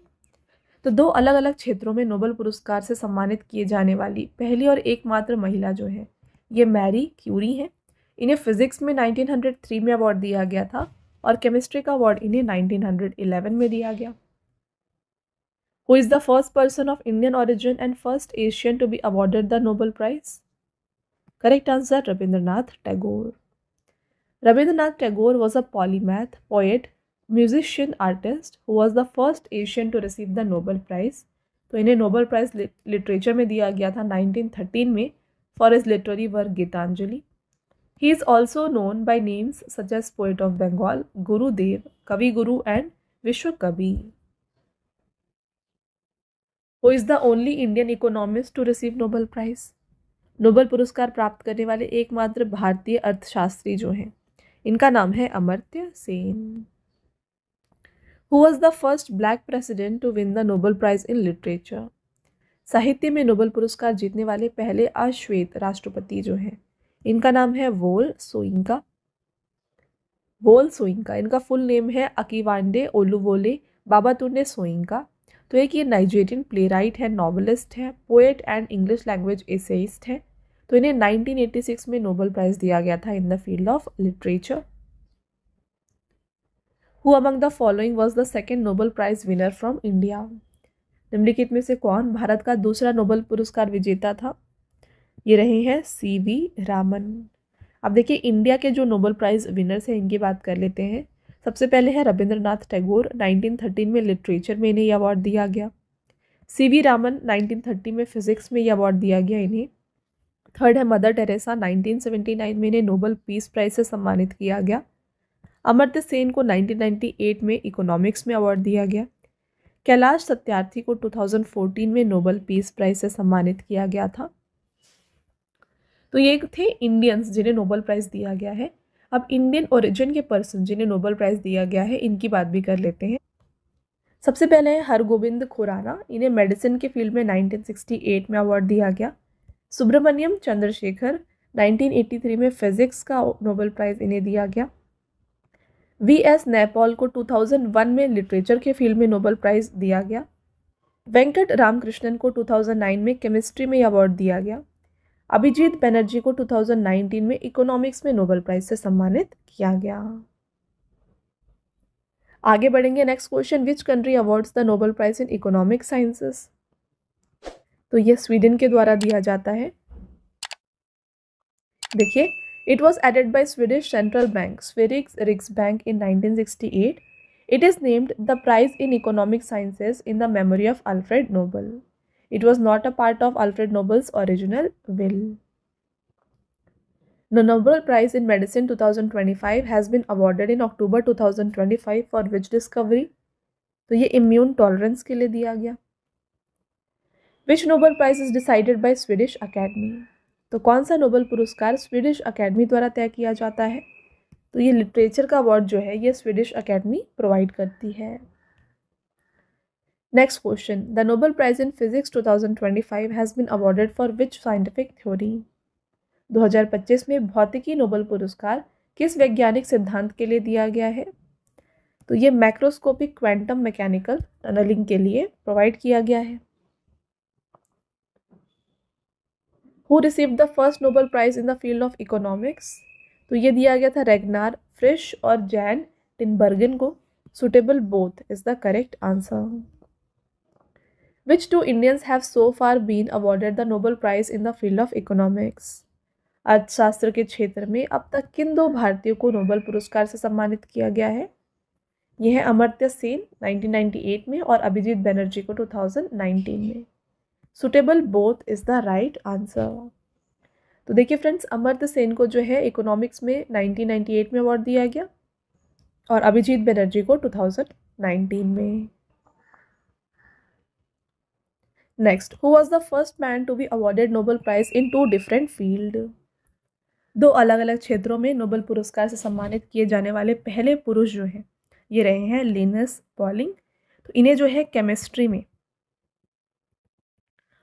तो 2 अलग अलग क्षेत्रों में नोबेल पुरस्कार से सम्मानित किए जाने वाली पहली और एकमात्र महिला जो है ये मैरी क्यूरी हैं। इन्हें फिजिक्स में 1903 में अवार्ड दिया गया था, और केमिस्ट्री का अवार्ड इन्हें 1911 में दिया गया। Who is the first person of Indian origin and first Asian to be awarded the Nobel prize? Correct answer, Rabindranath Tagore. Rabindranath Tagore was a polymath, poet, musician, artist who was the first Asian to receive the Nobel Prize. तो इन्हें Nobel prize literature में दिया गया था 1913 में for his literary work Gitanjali. He is also known by names such as poet of Bengal, Gurudev, Kavi Guru and Vishwa Kavi. Who is the only Indian economist to receive Nobel prize? Nobel पुरस्कार प्राप्त करने वाले एकमात्र भारतीय अर्थशास्त्री जो हैं इनका नाम है Amartya Sen. Who was the first black president to win the Nobel prize in literature? साहित्य में नोबेल पुरस्कार जीतने वाले पहले अश्वेत राष्ट्रपति जो हैं इनका नाम है वोल सोइंका। वोल सोइंका, इनका फुल नेम है अकीवांडे ओलुवोले बाबातुंडे सोइंका। तो एक ये नाइजीरियन प्लेराइट है, नॉवेलिस्ट है, poet and English language essayist है। तो इन्हें 1986 में नोबेल प्राइज दिया गया था in the field of literature. Who among the following was the second Nobel prize winner from India? निम्नलिखित में से कौन भारत का दूसरा नोबेल पुरस्कार विजेता था? ये रहे हैं सीवी रामन। अब देखिए इंडिया के जो नोबेल प्राइज विनर्स हैं इनकी बात कर लेते हैं। सबसे पहले है रविंद्रनाथ टैगोर, 1913 में लिटरेचर में इन्हें यह अवार्ड दिया गया। सीवी रामन, 1930 में फिजिक्स में यह अवार्ड दिया गया इन्हें। थर्ड है मदर टेरेसा, 1979 में इन्हें नोबेल पीस प्राइज से सम्मानित किया गया। अमर्त्य सेन को 1998 में इकोनॉमिक्स में अवार्ड दिया गया। कैलाश सत्यार्थी को 2014 में नोबेल पीस प्राइज से सम्मानित किया गया था। तो ये थे इंडियंस जिन्हें नोबेल प्राइज दिया गया है। अब इंडियन ओरिजिन के पर्सन जिन्हें नोबेल प्राइज दिया गया है इनकी बात भी कर लेते हैं। सबसे पहले है हरगोविंद खुराना, इन्हें मेडिसिन के फील्ड में 1968 में अवार्ड दिया गया। सुब्रमण्यम चंद्रशेखर, 1983 में फिजिक्स का नोबेल प्राइज इन्हें दिया गया। वीएस नैपॉल को 2001 में लिटरेचर के फील्ड में नोबेल प्राइज दिया गया। वेंकट रामकृष्णन को 2009 में केमिस्ट्री में अवार्ड दिया गया। अभिजीत बनर्जी को 2019 में इकोनॉमिक्स में नोबेल प्राइज से सम्मानित किया गया। आगे बढ़ेंगे। Next question, which country awards the Nobel prize in economic sciences? तो ये स्वीडन के द्वारा दिया जाता है। देखिए, it was added by Swedish central bank Sveriges Riksbank in 1968. It is named the prize in economic sciences in the memory of Alfred Nobel. It was not a part of Alfred Nobel's original will. The Nobel Prize in Medicine 2025 has been awarded in October 2025 for which discovery? तो ये immune tolerance के लिए दिया गया। Which Nobel Prize is decided by Swedish Academy? तो कौन सा Nobel पुरस्कार स्वीडिश अकेडमी द्वारा तय किया जाता है? तो ये लिटरेचर का अवार्ड जो है ये स्वीडिश अकेडमी प्रोवाइड करती है। Next question, the Nobel prize in physics 2025 has been awarded for which scientific theory? 2025 में भौतिकी नोबेल पुरस्कार किस वैज्ञानिक सिद्धांत के लिए दिया गया है? तो ये मैक्रोस्कोपिक क्वांटम मैकेनिकल टनलिंग के लिए प्रोवाइड किया गया है। Who received the first Nobel Prize in the field of economics? तो ये दिया गया था रेगनार फ्रिश और जैन टिनबर्गन को। Suitable both is the correct answer. Which two Indians have so far been awarded the Nobel Prize in the field of economics? अर्थशास्त्र के क्षेत्र में अब तक किन 2 भारतीयों को नोबेल पुरस्कार से सम्मानित किया गया है? यह है अमर्त्य सेन 1998 में और अभिजीत बनर्जी को 2019 में। Suitable both is the right answer. तो देखिए फ्रेंड्स, अमर्त्य सेन को जो है इकोनॉमिक्स में 1998 में अवार्ड दिया गया और अभिजीत बनर्जी को 2019 में। Next, who was the first man to be awarded Nobel prize in 2 different field? 2 अलग अलग क्षेत्रों में नोबेल पुरस्कार से सम्मानित किए जाने वाले पहले पुरुष जो हैं ये रहे हैं लिनस पॉलिंग। तो इन्हें जो है केमिस्ट्री में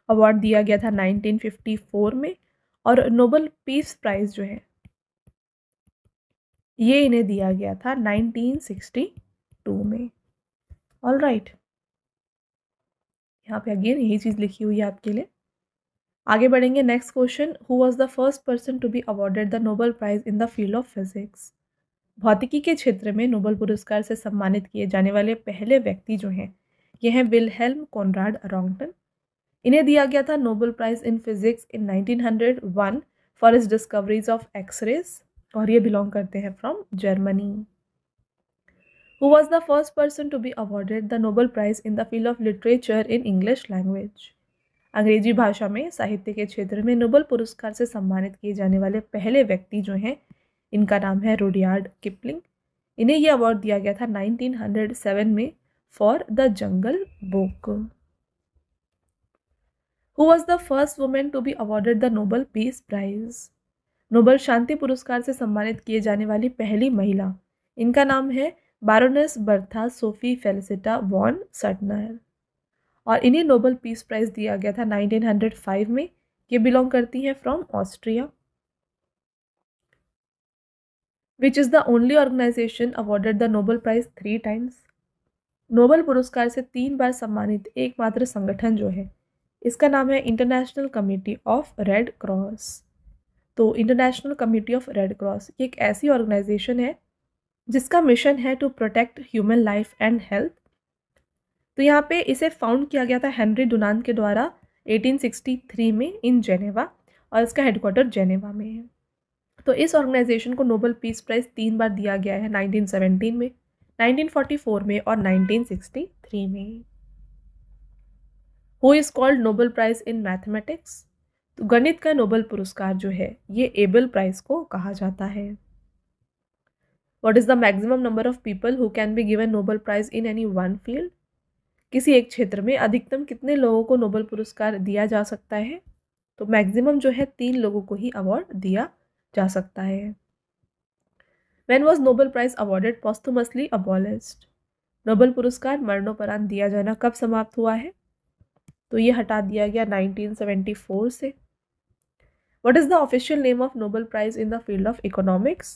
अवार्ड दिया गया था 1954 में, और नोबेल पीस प्राइज जो है ये इन्हें दिया गया था 1962 में। ऑल राइट, यहाँ पे अगेन यही चीज़ लिखी हुई है आपके लिए। आगे बढ़ेंगे। Next question, who was the first person to be awarded the Nobel prize in the field of physics? भौतिकी के क्षेत्र में नोबेल पुरस्कार से सम्मानित किए जाने वाले पहले व्यक्ति जो हैं ये हैं विल्हेल्म कॉनराड रॉन्गटन। इन्हें दिया गया था Nobel prize in physics in 1901 for his discoveries of X rays, और ये बिलोंग करते हैं from Germany. Who was the first person to be awarded the Nobel prize in the field of literature in English language? अंग्रेजी भाषा में साहित्य के क्षेत्र में नोबेल पुरस्कार से सम्मानित किए जाने वाले पहले व्यक्ति जो हैं इनका नाम है रुडयार्ड किपलिंग। इन्हें यह अवार्ड दिया गया था 1907 में for the Jungle Book. Who was the first women to be awarded the Nobel piece prize? Nobel शांति पुरस्कार से सम्मानित किए जाने वाली पहली महिला, इनका नाम है बारोनेस Bertha Sophie Felicita von Santner, और इन्हें नोबेल पीस प्राइज दिया गया था 1905 में। ये बिलोंग करती हैं from Austria. Which is the only organization awarded the Nobel prize 3 times? Nobel पुरस्कार से 3 बार सम्मानित एकमात्र संगठन जो है इसका नाम है International Committee of Red Cross. तो International Committee of Red Cross ये एक ऐसी ऑर्गेनाइजेशन है जिसका मिशन है to protect human life and health. तो यहाँ पे इसे फाउंड किया गया था हेनरी डुनांट के द्वारा 1863 में इन जेनेवा, और इसका हेडक्वार्टर जेनेवा में है। तो इस ऑर्गेनाइजेशन को नोबेल पीस प्राइज 3 बार दिया गया है, 1917 में, 1944 में और 1963 में। Who is called Nobel prize in mathematics? तो गणित का नोबेल पुरस्कार जो है ये एबल प्राइज को कहा जाता है। What is the maximum number of people who can be given Nobel prize in any one field? किसी एक क्षेत्र में अधिकतम कितने लोगों को नोबेल पुरस्कार दिया जा सकता है? तो मैक्सिमम जो है 3 लोगों को ही अवार्ड दिया जा सकता है। When was Nobel Prize awarded posthumously abolished? Nobel पुरस्कार मरणोपरांत दिया जाना कब समाप्त हुआ है? तो ये हटा दिया गया 1974 से। What is the official name of Nobel Prize in the field of economics?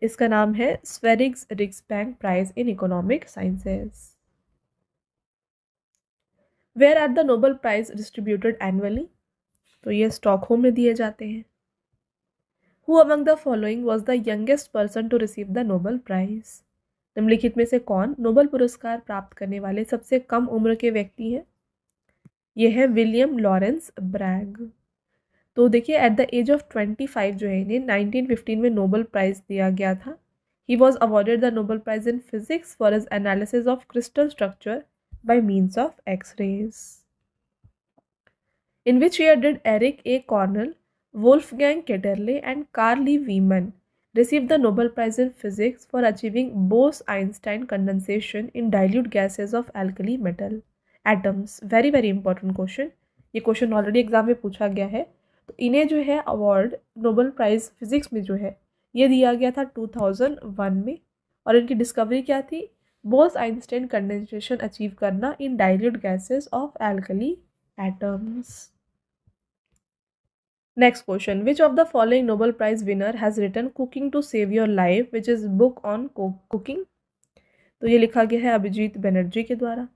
इसका नाम है Sverig's Riksbank Prize in Economic Sciences. Where are the Nobel Prize distributed annually? तो ये स्टॉकहोम में दिए जाते हैं। Who among the following was the youngest person to receive the Nobel Prize? निम्नलिखित में से कौन नोबेल पुरस्कार प्राप्त करने वाले सबसे कम उम्र के व्यक्ति हैं? ये है विलियम लॉरेंस ब्रैग। तो देखिए एट द एज ऑफ 25 जो है इन्हें 1915 में नोबेल प्राइज दिया गया था। He was awarded the Nobel prize in physics for his analysis of crystal structure by means of X rays. In which year did Eric A Cornell, Wolfgang Ketterle and Carl Wieman received the Nobel Prize in Physics for achieving Bose-Einstein condensation in dilute gases of alkali metal atoms? Very very important question. ये question already exam में पूछा गया है। तो इन्हें जो है award Nobel prize physics में जो है ये दिया गया था 2001 में, और इनकी डिस्कवरी क्या थी? बोस आइंस्टाइन कंडेंसेशन अचीव करना इन dilute gases of alkali atoms. Next question, which of the following Nobel Prize winner has written Cooking to Save Your Life, which is book on cooking? तो ये लिखा गया है अभिजीत बनर्जी के द्वारा।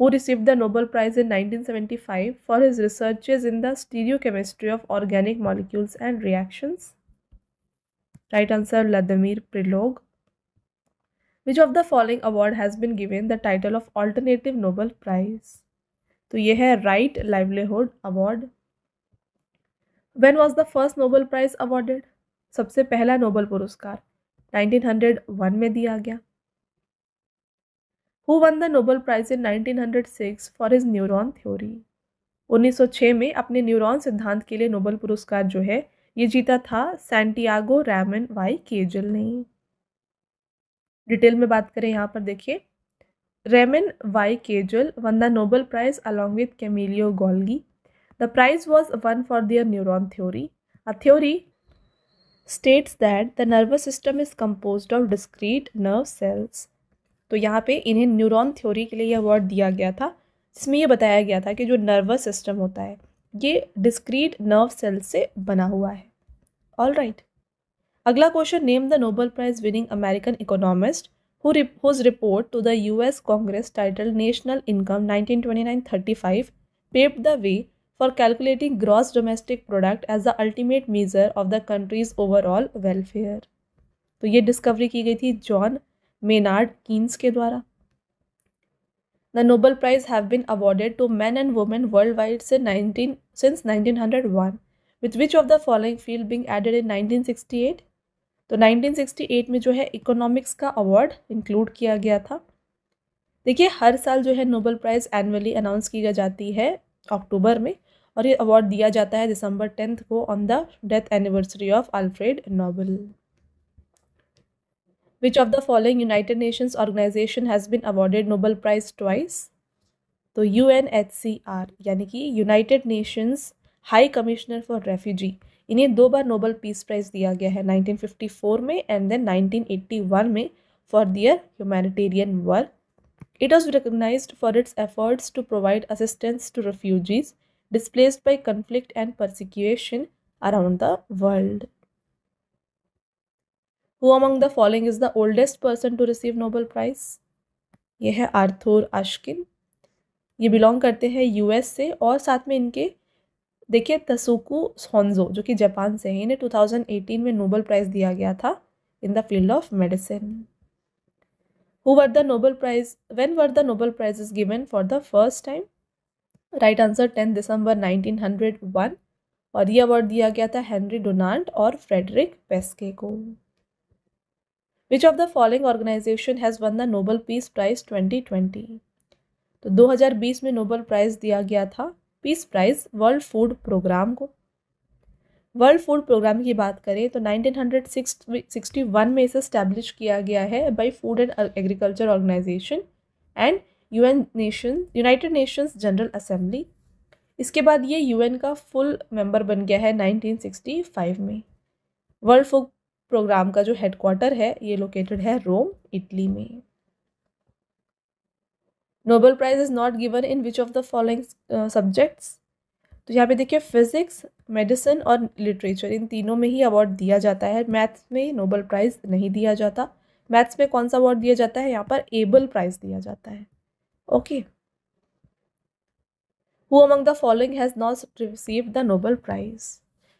Who received the Nobel Prize in 1975 for his researches in the stereochemistry of organic molecules and reactions? Right answer, Vladimir Prelog. Which of the following award has been given the title of Alternative Nobel Prize? तो ये है Right Livelihood Award. When was the first Nobel Prize awarded? सबसे पहला Nobel पुरस्कार 1901 में दिया गया। Who won the Nobel Prize in 1906 for his neuron theory? 1906 में अपने न्यूरॉन सिद्धांत के लिए नोबेल पुरस्कार जो है ये जीता था सैंटियागो रैमन वाई केजल ने। डिटेल में बात करें यहाँ पर देखिए, Raymond Y. Cajal won the Nobel Prize along with Camillo Golgi. The prize was won for their neuron theory. A theory states that the nervous system is composed of discrete nerve cells. तो यहाँ पे इन्हें neuron theory के लिए यह award दिया गया था, जिसमें ये बताया गया था कि जो नर्वस सिस्टम होता है ये डिस्क्रीट नर्व सेल से बना हुआ है. All right. अगला question, name the Nobel prize winning American economist whose report to the US Congress titled National Income 1929-35 paved the way for calculating gross domestic product as the ultimate measure of the country's overall welfare. तो ये discovery की गई थी John Maynard Keynes के द्वारा. The Nobel Prize have been awarded to men and women worldwide since 1901, with which of the following field being added in 1968? तो 1968 में जो है इकोनॉमिक्स का अवार्ड इंक्लूड किया गया था. देखिए हर साल जो है नोबेल प्राइज़ एनुअली अनाउंस की जाती है अक्टूबर में, और ये अवार्ड दिया जाता है दिसंबर 10 को on the death anniversary of Alfred Nobel. Which of the following United Nations organization has been awarded Nobel Prize twice? तो UNHCR यानी कि United Nations high commissioner for refugee, इन्हें 2 बार नोबेल पीस प्राइज़ दिया गया है, 1954 में एंड देन 1981 में for their humanitarian work. It was recognised for its efforts to provide assistance to refugees displaced by conflict and persecution around the world. Who among the following is the oldest person to receive Nobel Prize? ये है Arthur अशकिन. ये belong करते हैं US से, और साथ में इनके देखिए तसुकु होन्जो जो कि जापान से हैं, इन्हें 2018 में नोबेल प्राइज़ दिया गया था in the field of medicine. When were the Nobel Prizes given for the first time? Right answer 10 दिसंबर 1901, और ये अवार्ड दिया गया था हेनरी डोनाल्ड और फ्रेडरिक पेस्के को. Which of the following organization has won the Nobel Peace Prize 2020? तो 2020 में Nobel Prize दिया गया था peace prize world food programme को. वर्ल्ड फूड प्रोग्राम की बात करें तो 1961 में इसे स्टैब्लिश किया गया है by food and agriculture organization and united nations general assembly. इसके बाद ये यूएन का फुल मेंबर बन गया है 1965 में. वर्ल्ड फूड प्रोग्राम का जो हेडक्वार्टर है ये लोकेटेड है रोम, इटली में. Nobel prize is not given in which of the following subjects? तो यहाँ पे देखिए फिजिक्स, मेडिसिन और लिटरेचर, इन तीनों में ही अवार्ड दिया जाता है. मैथ्स में नोबेल प्राइज़ नहीं दिया जाता. मैथ्स में कौन सा अवार्ड दिया जाता है? यहाँ पर एबल प्राइज़ दिया जाता है. Okay. Who among the following has not received the Nobel price?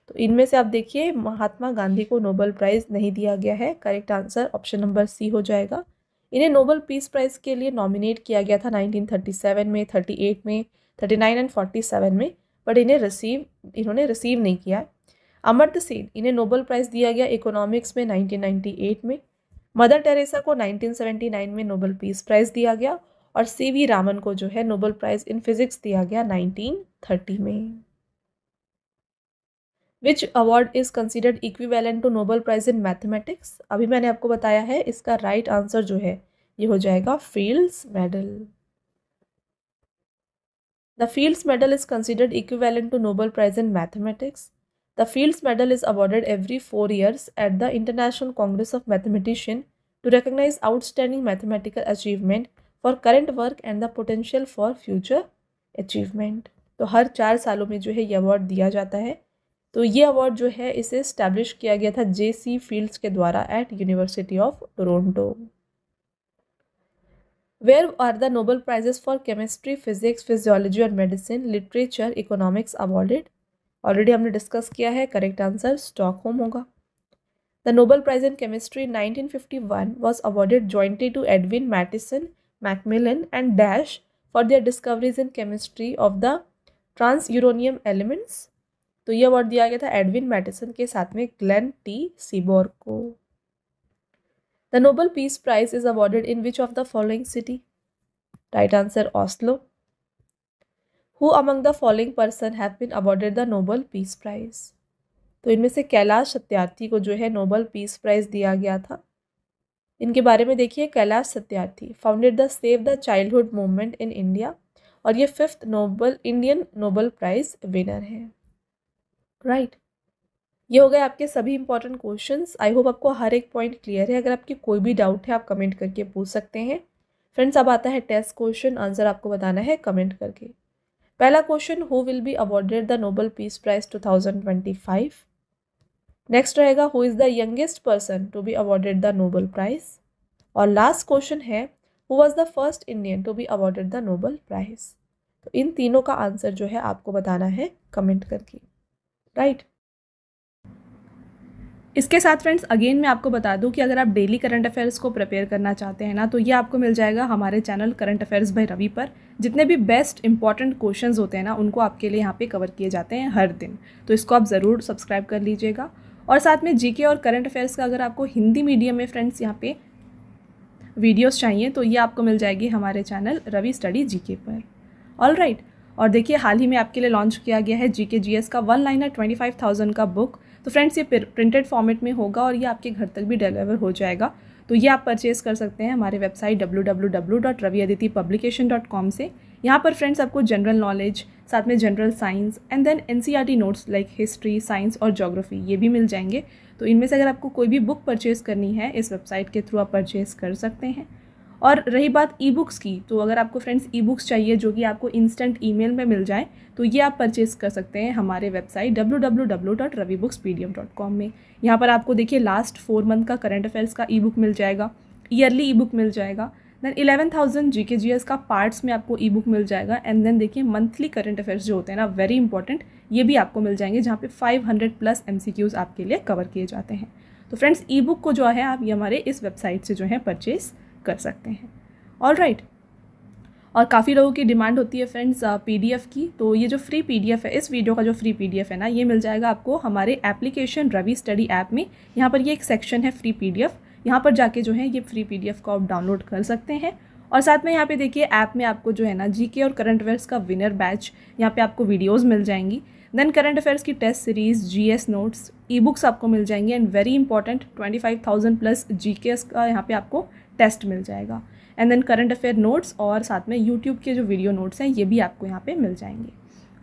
तो इनमें से आप देखिए महात्मा गांधी को नोबेल प्राइज़ नहीं दिया गया है. Correct answer option number C हो जाएगा. इन्हें नोबेल पीस प्राइज़ के लिए नॉमिनेट किया गया था 1937 में, 38 में, 39 एंड 47 में, बट इन्होंने रिसीव नहीं किया. अमर्त्य सेन, इन्हें नोबेल प्राइज़ दिया गया इकोनॉमिक्स में 1998 में. मदर टेरेसा को 1979 में नोबेल पीस प्राइज़ दिया गया, और सीवी रामन को जो है नोबेल प्राइज़ इन फिजिक्स दिया गया 1930 में. Which award is considered equivalent to Nobel prize in mathematics? अभी मैंने आपको बताया है, इसका राइट आंसर जो है ये हो जाएगा Fields medal. The Fields medal is considered equivalent to Nobel prize in mathematics. The Fields medal is awarded every 4 years at the international congress of mathematician to recognise outstanding mathematical achievement for current work and the potential for future achievement. तो हर 4 सालों में जो है ये award दिया जाता है. तो ये अवार्ड जो है इसे स्टैब्लिश किया गया था जेसी फील्ड्स के द्वारा at University of Toronto. Where are the Nobel prizes for chemistry, physics, physiology और medicine, literature, economics awarded? Already हमने डिस्कस किया है. करेक्ट आंसर स्टॉकहोम होगा. The Nobel prize in chemistry 1951 was awarded jointly to Edwin Mattison, McMillan and dash for their discoveries in chemistry of the trans uranium elements. तो ये award दिया गया था Edwin Mattison के साथ में ग्लेन टी सीबोर को. The Nobel piece prize is awarded in which of the following city? Right answer Oslo. Who among the following person have been awarded the Nobel piece prize? तो इनमें से कैलाश सत्यार्थी को जो है नोबेल पीस प्राइज दिया गया था. इनके बारे में देखिए, Kailash Satyarthi founded the save the childhood movement in India और ये 5th Indian Nobel prize winner है। राइट, ये हो गए आपके सभी इंपॉर्टेंट क्वेश्चंस। आई होप आपको हर एक पॉइंट क्लियर है। अगर आपकी कोई भी डाउट है आप कमेंट करके पूछ सकते हैं। फ्रेंड्स, अब आता है टेस्ट क्वेश्चन, आंसर आपको बताना है कमेंट करके। पहला question, who will be awarded the Nobel peace prize 2025। Next रहेगा, who is the youngest person to be awarded the Nobel prize. और लास्ट क्वेश्चन है, who was the first Indian to be awarded the Nobel prize. तो इन तीनों का answer जो है आपको बताना है कमेंट करके। राइट, इसके साथ फ्रेंड्स अगेन मैं आपको बता दूं कि अगर आप डेली करंट अफेयर्स को प्रिपेयर करना चाहते हैं ना, तो ये आपको मिल जाएगा हमारे channel current affairs by Ravi पर। जितने भी बेस्ट इंपॉर्टेंट क्वेश्चंस होते हैं ना, उनको आपके लिए यहाँ पे कवर किए जाते हैं हर दिन। तो इसको आप ज़रूर सब्सक्राइब कर लीजिएगा। और साथ में जीके और करंट अफेयर्स का अगर आपको हिंदी मीडियम में फ्रेंड्स यहाँ पे वीडियोज़ चाहिए तो ये आपको मिल जाएगी हमारे चैनल रवि स्टडी जीके पर। ऑल राइट, और देखिए हाल ही में आपके लिए लॉन्च किया गया है जीके जीएस का 1 लाइनर 25,000 का बुक। तो फ्रेंड्स ये प्रिंटेड फॉर्मेट में होगा और ये आपके घर तक भी डिलीवर हो जाएगा। तो ये आप परचेज़ कर सकते हैं हमारे वेबसाइट www.raviaditipublication.com से। यहाँ पर फ्रेंड्स आपको जनरल नॉलेज, साथ में general science and then NCERT notes like history, science और ज्योग्राफी ये भी मिल जाएंगे। तो इनमें से अगर आपको कोई भी बुक परचेज़ करनी है इस वेबसाइट के थ्रू आप परचेज़ कर सकते हैं। और रही बात ई बुक्स की, तो अगर आपको फ्रेंड्स ई बुक्स चाहिए जो कि आपको इंस्टेंट ईमेल में मिल जाए, तो ये आप परचेज़ कर सकते हैं हमारे वेबसाइट www.ravibookspdm.com में। यहाँ पर आपको देखिए लास्ट 4 मंथ का करंट अफेयर्स का ई बुक मिल जाएगा, ईयरली ई बुक मिल जाएगा, देन 11,000 जीके जीएस का पार्ट्स में आपको ई बुक मिल जाएगा। एंड देन देखिए मंथली करंट अफेयर्स जो होते हैं ना, वेरी इंपॉर्टेंट, ये भी आपको मिल जाएंगे जहाँ पे 500+ MCQs आपके लिए कवर किए जाते हैं। तो फ्रेंड्स ई बुक को जो है आप ये हमारे इस वेबसाइट से जो है परचेज़ कर सकते हैं। ऑल राइट, और काफ़ी लोगों की डिमांड होती है फ्रेंड्स PDF की। तो ये जो फ्री PDF है, इस वीडियो का जो फ्री PDF है ना, ये मिल जाएगा आपको हमारे एप्लीकेशन रवि स्टडी ऐप में। यहाँ पर ये एक सेक्शन है फ्री PDF, यहाँ पर जाके जो है ये फ्री PDF को आप डाउनलोड कर सकते हैं। और साथ में यहाँ पे देखिए ऐप में आपको जो है ना जीके और करंट अफेयर्स का विनर बैच, यहाँ पे आपको वीडियोज़ मिल जाएंगी। देन करंट अफेयर्स की test series, GS notes, e books आपको मिल जाएंगी। एंड वेरी इंपॉर्टेंट 25,000+ GKs का यहाँ पे आपको टेस्ट मिल जाएगा। And then current affair notes और साथ में यूट्यूब के जो वीडियो नोट्स हैं ये भी आपको यहाँ पे मिल जाएंगे।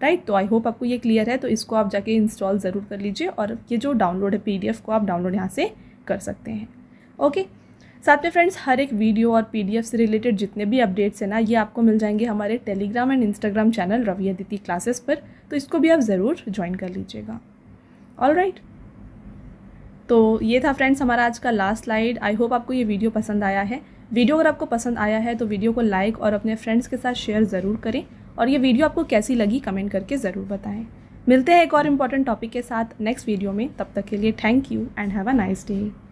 राइट, तो आई होप आपको ये क्लियर है। तो इसको आप जाके इंस्टॉल ज़रूर कर लीजिए और ये जो डाउनलोड है PDF को आप डाउनलोड यहाँ से कर सकते हैं। ओके, साथ में फ्रेंड्स हर एक वीडियो और PDF से रिलेटेड जितने भी अपडेट्स हैं ना, ये आपको मिल जाएंगे हमारे Telegram and Instagram channel Ravi Aditi classes पर। तो इसको भी आप ज़रूर ज्वाइन कर लीजिएगा। ऑल राइट, तो ये था फ्रेंड्स हमारा आज का लास्ट स्लाइड। आई होप आपको ये वीडियो पसंद आया है। वीडियो अगर आपको पसंद आया है तो वीडियो को लाइक और अपने फ्रेंड्स के साथ शेयर ज़रूर करें। और ये वीडियो आपको कैसी लगी कमेंट करके ज़रूर बताएं। मिलते हैं एक और इम्पॉर्टेंट टॉपिक के साथ नेक्स्ट वीडियो में। तब तक के लिए thank you and have a nice day.